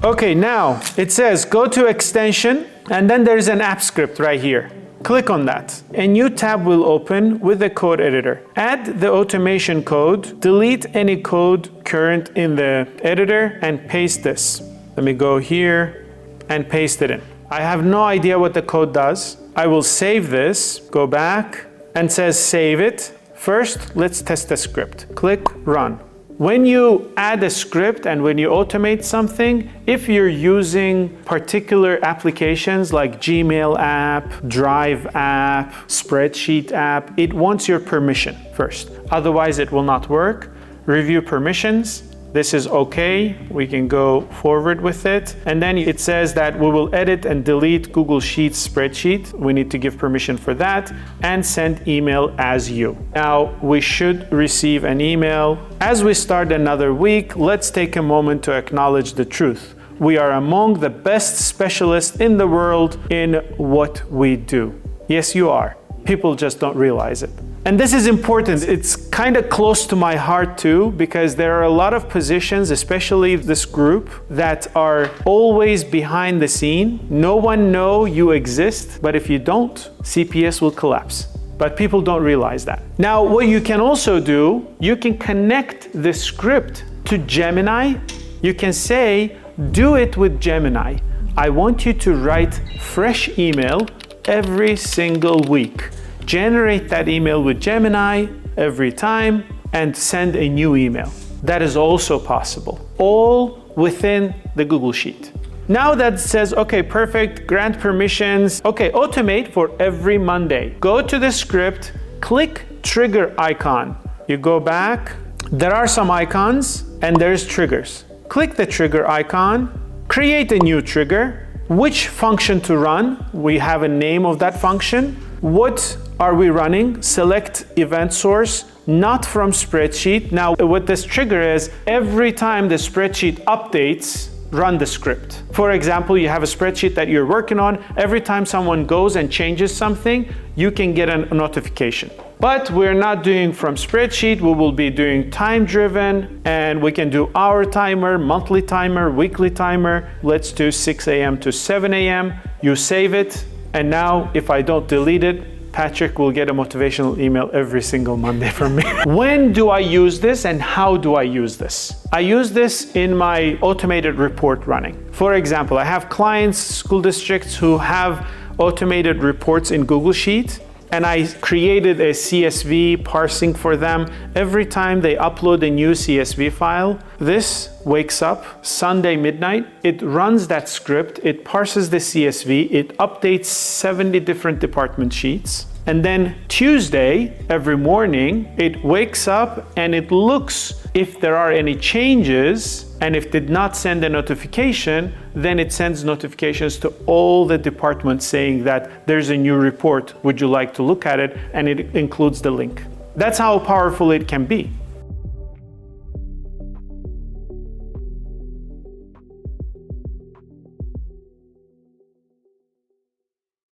Okay, now it says go to extension, and then there's an app script right here. Click on that. A new tab will open with the code editor. Add the automation code, delete any code current in the editor, and paste this. Let me go here and paste it in. I have no idea what the code does. I will save this, go back, and says save it. First, let's test the script. Click run. When you add a script and when you automate something, if you're using particular applications like Gmail app, Drive app, Spreadsheet app, it wants your permission first. Otherwise, it will not work. Review permissions. This is okay, we can go forward with it. And then it says that we will edit and delete Google Sheets spreadsheet. We need to give permission for that and send email as you. Now we should receive an email. As we start another week, let's take a moment to acknowledge the truth. We are among the best specialists in the world in what we do. Yes, you are. People just don't realize it. And this is important. It's kind of close to my heart too, because there are a lot of positions, especially this group, that are always behind the scene. No one knows you exist, but if you don't, CPS will collapse. But people don't realize that. Now, what you can also do, you can connect the script to Gemini. You can say, do it with Gemini. I want you to write fresh email every single week. Generate that email with Gemini every time and send a new email. That is also possible, all within the Google Sheet. Now that says, okay, perfect, grant permissions. Okay, automate for every Monday. Go to the script, click trigger icon. You go back, there are some icons and there's triggers. Click the trigger icon, create a new trigger. Which function to run? We have a name of that function. What are we running? Select event source, not from spreadsheet. Now, what this trigger is, every time the spreadsheet updates, run the script. For example, you have a spreadsheet that you're working on. Every time someone goes and changes something, you can get a notification. But we're not doing from spreadsheet. We will be doing time-driven, and we can do hour timer, monthly timer, weekly timer. Let's do 6 a.m. to 7 a.m. You save it, and now if I don't delete it, Patrick will get a motivational email every single Monday from me. When do I use this and how do I use this? I use this in my automated report running. For example, I have clients, school districts who have automated reports in Google Sheet, and I created a CSV parsing for them. Every time they upload a new CSV file, this wakes up Sunday midnight, it runs that script, it parses the CSV, it updates 70 different department sheets. And then Tuesday, every morning, it wakes up and it looks if there are any changes, and if it did not send a notification, then it sends notifications to all the departments saying that there's a new report, would you like to look at it? And it includes the link. That's how powerful it can be.